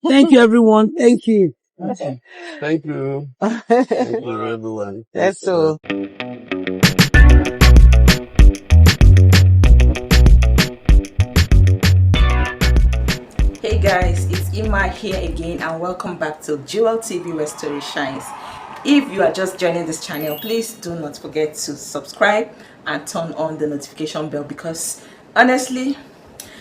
Thank you, everyone. Thank you. Thank you. Thank you, everyone. That's all. Hey guys, it's Ima here again and welcome back to Jewel TV where story shines. If you are just joining this channel, please do not forget to subscribe and turn on the notification bell because honestly,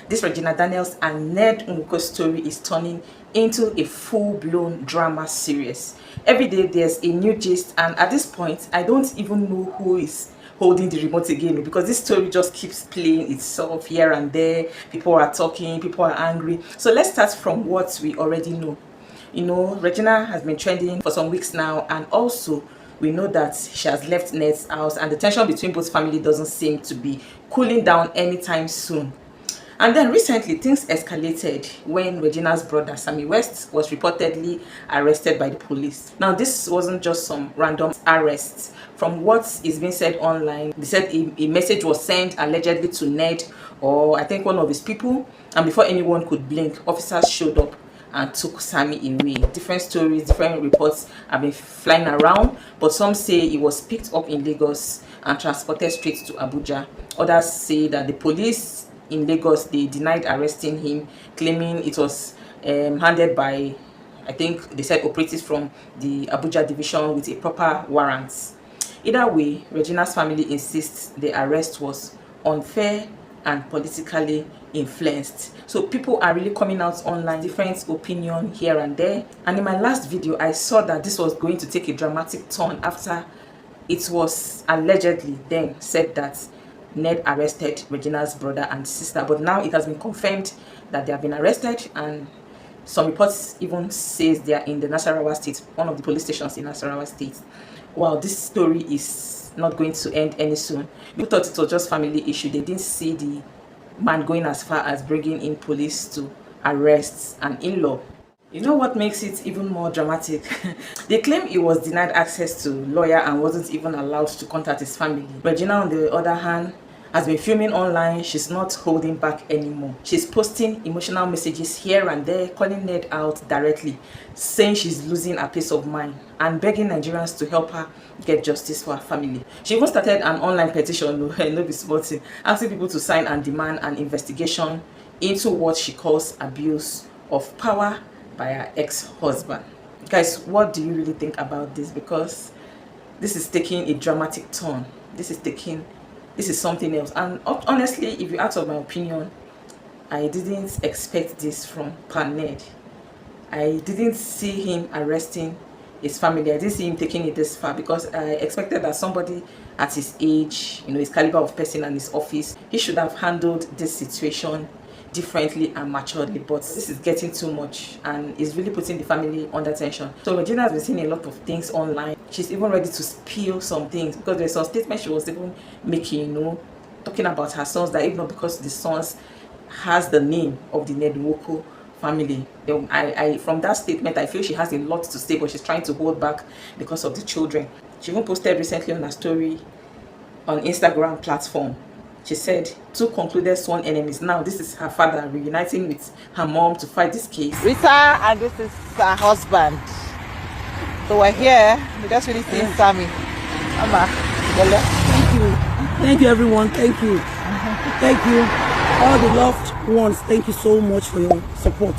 this Regina Daniels and Ned Nwoko story is turning into a full-blown drama series. Every day there's a new gist, and at this point I don't even know who is holding the remote again because this story just keeps playing itself here and there. People are talking, people are angry. So let's start from what we already know. You know, Regina has been trending for some weeks now, and also we know that she has left Ned's house and the tension between both families doesn't seem to be cooling down anytime soon. And then recently things escalated when Regina's brother Sammy West was reportedly arrested by the police. Now this wasn't just some random arrest. From what is being said online, they said a message was sent allegedly to Ned, or I think one of his people, and before anyone could blink, officers showed up and took Sammy away. Different stories, different reports have been flying around, but some say he was picked up in Lagos and transported straight to Abuja. Others say that the police in Lagos, they denied arresting him, claiming it was handed by, I think they said, operatives from the Abuja division with a proper warrant. Either way, Regina's family insists the arrest was unfair and politically influenced. So people are really coming out online, different opinion here and there. And in my last video, I saw that this was going to take a dramatic turn after it was allegedly then said that Ned arrested Regina's brother and sister, but now it has been confirmed that they have been arrested, and some reports even says they are in the Nasarawa state, one of the police stations in Nasarawa state. Wow, this story is not going to end any soon. People thought it was just family issue. They didn't see the man going as far as bringing in police to arrest an in-law. You know what makes it even more dramatic? They claim he was denied access to lawyer and wasn't even allowed to contact his family. Regina, on the other hand, has been filming online. She's not holding back anymore. She's posting emotional messages here and there, calling Ned out directly, saying she's losing her peace of mind and begging Nigerians to help her get justice for her family. She even started an online petition, no be small thing, asking people to sign and demand an investigation into what she calls abuse of power by her ex-husband. Guys, what do you really think about this? Because this is taking a dramatic turn. This is something else. And honestly, if you ask of my opinion, I didn't expect this from Ned. I didn't see him arresting his family. I didn't see him taking it this far because I expected that somebody at his age, you know, his caliber of person and his office, he should have handled this situation differently and maturely. But this is getting too much and is really putting the family under tension. So Regina has been seeing a lot of things online. She's even ready to spill some things because there's some statements she was even making, you know, talking about her sons, that if not because the sons has the name of the Ned Nwoko family. From that statement, I feel she has a lot to say, but she's trying to hold back because of the children. She even posted recently on her story on Instagram platform. She said, two concluded sworn enemies. Now this is her father reuniting with her mom to fight this case. Rita, and this is her husband. So we're here. We just really see Sammy. Mama, Thank you. Thank you, everyone. Thank you. Thank you. All the loved ones, thank you so much for your support.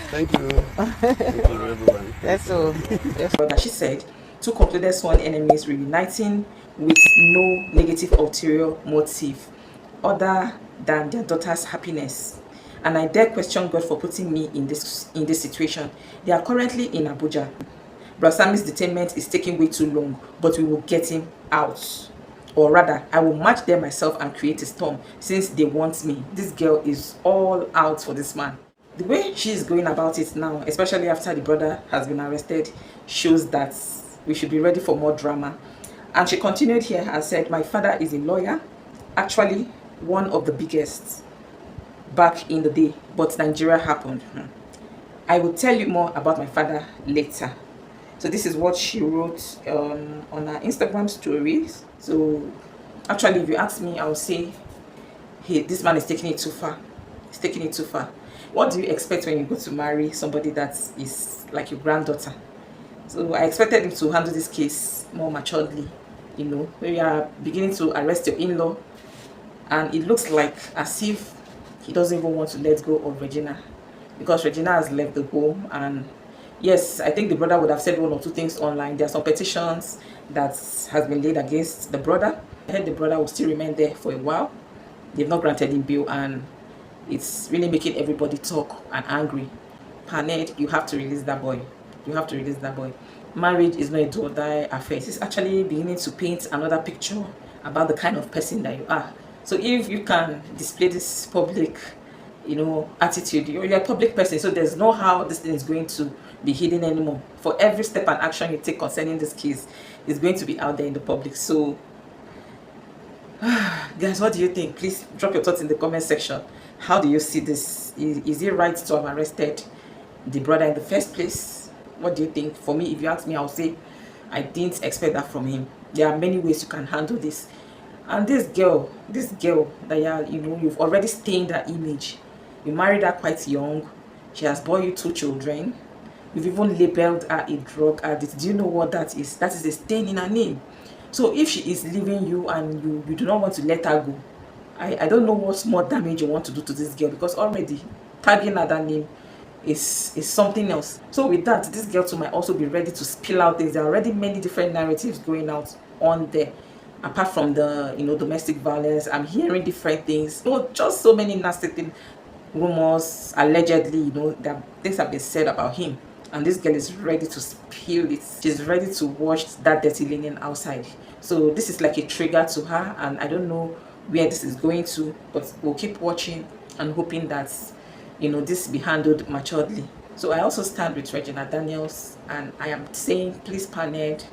Thank you. Thank you, everyone. That's all. She said, two concluded sworn enemies reuniting with no negative ulterior motive other than their daughter's happiness. And I dare question God for putting me in this situation. They are currently in Abuja. Brother Sammy's detainment is taking way too long, but we will get him out. Or rather, I will match them myself and create a storm since they want me. This girl is all out for this man. The way she's going about it now, especially after the brother has been arrested, shows that we should be ready for more drama. And she continued here and said, my father is a lawyer, actually one of the biggest back in the day, but Nigeria happened. I will tell you more about my father later. So this is what she wrote on her Instagram stories. So actually, if you ask me, I would say, hey, this man is taking it too far. He's taking it too far. What do you expect when you go to marry somebody that is like your granddaughter? So I expected him to handle this case more maturely. You know, when you are beginning to arrest your in-law, and it looks like as if he doesn't even want to let go of Regina, because Regina has left the home. And yes, I think the brother would have said one or two things online. There are some petitions that has been laid against the brother. I heard the brother will still remain there for a while. They've not granted him bail, and it's really making everybody talk and angry. Paned, you have to release that boy. You have to release that boy. Marriage is not a do or die affair. It's actually beginning to paint another picture about the kind of person that you are. So if you can display this public, you know, attitude, you're a public person, so there's no how this thing is going to be hidden anymore. For every step and action you take concerning this case, is going to be out there in the public. So guys, what do you think? Please drop your thoughts in the comment section. How do you see this? Is it right to have arrested the brother in the first place? What do you think? For me, if you ask me, I'll say I didn't expect that from him. There are many ways you can handle this. And this girl that you've already stained her image. You married her quite young. She has borne you 2 children. You've even labeled her a drug addict. Do you know what that is? That is a stain in her name. So if she is leaving you and you do not want to let her go, I don't know what more damage you want to do to this girl, because already tagging her that name is something else. So with that, this girl too might also be ready to spill out things. There are already many different narratives going out on there. Apart from the domestic violence, I'm hearing different things. Just so many nasty things, rumors, allegedly, that things have been said about him. And this girl is ready to spill it. She's ready to wash that dirty linen outside. So this is like a trigger to her, and I don't know where this is going to, but we'll keep watching and hoping that this be handled maturely. So I also stand with Regina Daniels, and I am saying, please, Paned,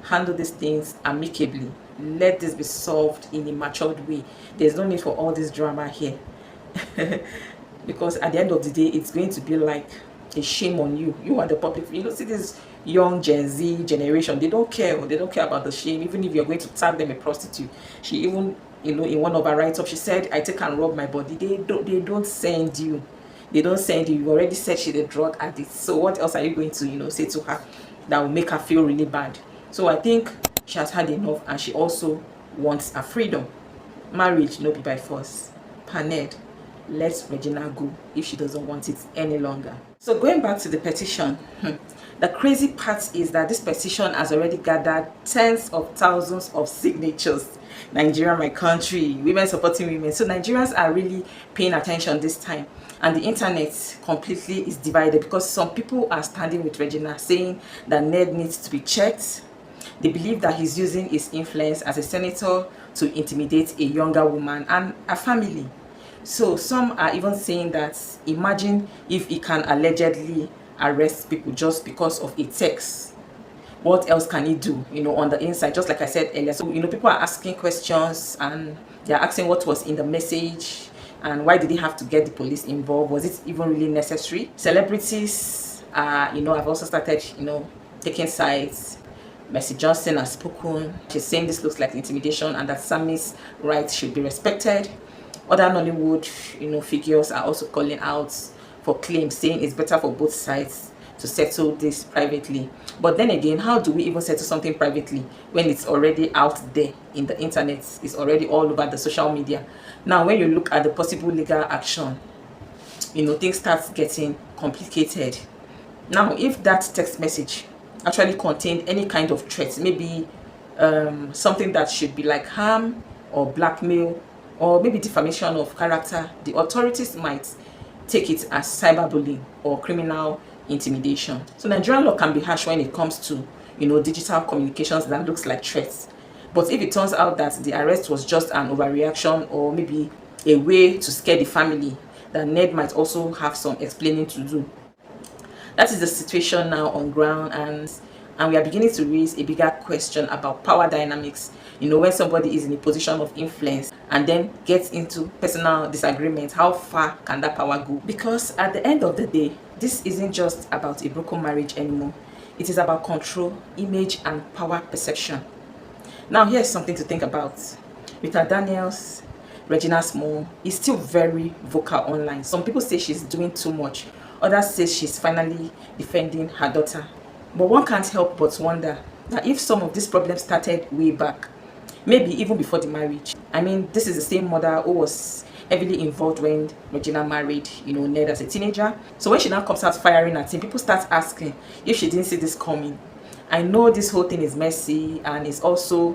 handle these things amicably. Let this be solved in a matured way. There's no need for all this drama here. Because at the end of the day, it's going to be like a shame on you. You are the public. See this young Gen Z generation, they don't care about the shame. Even if you're going to tag them a prostitute. She even in one of her write-ups, she said, I take and rub my body. They don't send you. They don't send you. You already said she's a drug addict. So what else are you going to say to her that will make her feel really bad? So I think she has had enough, and she also wants her freedom. Marriage no be by force. Paned, let Regina go if she doesn't want it any longer. So going back to the petition, the crazy part is that this petition has already gathered tens of thousands of signatures. Nigeria, my country, women supporting women. So Nigerians are really paying attention this time, and the internet completely is divided, because some people are standing with Regina, saying that Ned needs to be checked. They believe that he's using his influence as a senator to intimidate a younger woman and a family. So some are even saying that, imagine if he can allegedly arrest people just because of a text. What else can he do, on the inside? Just like I said earlier. So, people are asking questions, and they're asking what was in the message, and why did he have to get the police involved? Was it even really necessary? Celebrities, have also started, taking sides. Mercy Johnson has spoken. She's saying this looks like intimidation, and that Sammy's rights should be respected. Other Nollywood, figures are also calling out for claims, saying it's better for both sides to settle this privately. But then again, how do we even settle something privately when it's already out there in the internet? It's already all over the social media. Now, when you look at the possible legal action, things start getting complicated. Now, if that text message actually contained any kind of threat, maybe something that should be like harm or blackmail, or maybe defamation of character, the authorities might take it as cyberbullying or criminal intimidation. So Nigerian law can be harsh when it comes to digital communications that looks like threats. But if it turns out that the arrest was just an overreaction, or maybe a way to scare the family, then Ned might also have some explaining to do. That is the situation now on ground, and we are beginning to raise a bigger question about power dynamics. When somebody is in a position of influence and then gets into personal disagreement, how far can that power go? Because at the end of the day, this isn't just about a broken marriage anymore. It is about control, image, and power perception. Now, here's something to think about. Rita Daniels, Regina's mom, is still very vocal online. Some people say she's doing too much. Others say she's finally defending her daughter. But one can't help but wonder that if some of these problems started way back, maybe even before the marriage. I mean, this is the same mother who was heavily involved when Regina married, Ned as a teenager. So when she now comes out firing at him, people start asking if she didn't see this coming. I know this whole thing is messy and it's also,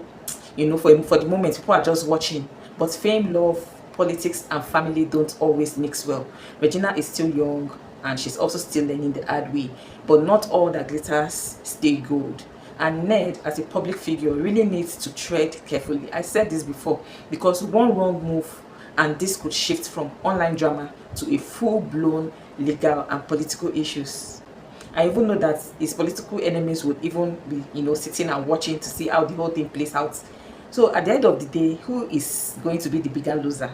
for the moment, people are just watching. But fame, love, politics, and family don't always mix well. Regina is still young and she's also still learning the hard way. But not all that glitters stay gold. And Ned, as a public figure, really needs to tread carefully. I said this before, because one wrong move and this could shift from online drama to a full-blown legal and political issues. I even know that his political enemies would even be, sitting and watching to see how the whole thing plays out. So at the end of the day, who is going to be the bigger loser?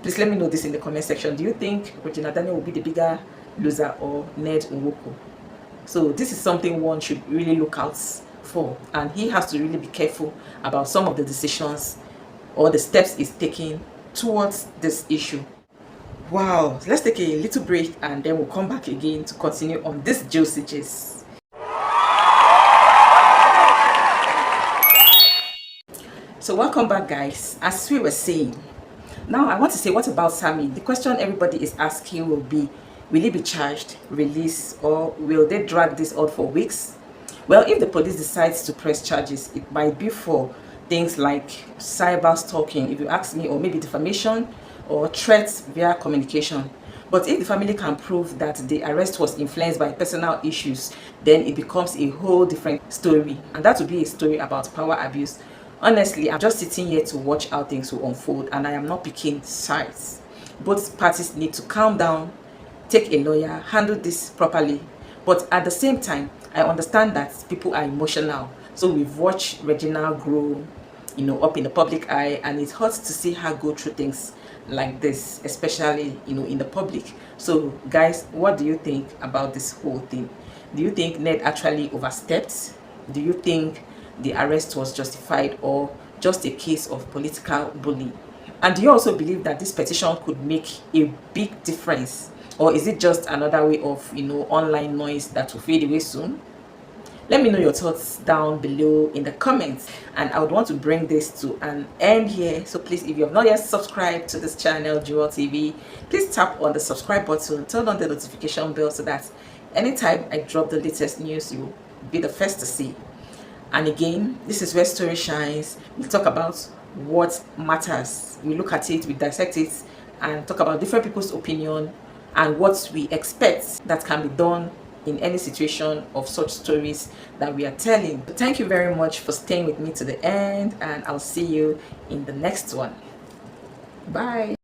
Please let me know this in the comment section. Do you think Regina Daniels will be the bigger loser or Ned Nwoko? So this is something one should really look out for, and he has to really be careful about some of the decisions or the steps he's taking towards this issue. Wow, let's take a little break and then we'll come back again to continue on this juices. So welcome back, guys. As we were saying, now I want to say, what about Sammy? The question everybody is asking will be, will he be charged, released, or will they drag this out for weeks? Well, if the police decides to press charges, it might be for things like cyber stalking, if you ask me, or maybe defamation or threats via communication. But if the family can prove that the arrest was influenced by personal issues, then it becomes a whole different story, and that would be a story about power abuse. Honestly, I'm just sitting here to watch how things will unfold, and I am not picking sides. Both parties need to calm down, take a lawyer, handle this properly. But at the same time, I understand that people are emotional. So we've watched Regina grow, up in the public eye, and it hurts to see her go through things like this, especially, in the public. So guys, what do you think about this whole thing? Do you think Ned actually overstepped? Do you think the arrest was justified or just a case of political bullying? And do you also believe that this petition could make a big difference, or is it just another way of online noise that will fade away soon? Let me know your thoughts down below in the comments, and I would want to bring this to an end here. So please, if you have not yet subscribed to this channel, Jewel TV, please tap on the subscribe button, turn on the notification bell so that anytime I drop the latest news, you will be the first to see. And again, this is where story shines. We talk about what matters, we look at it, we dissect it, and talk about different people's opinion and what we expect that can be done in any situation of such stories that we are telling. Thank you very much for staying with me to the end, and I'll see you in the next one. Bye.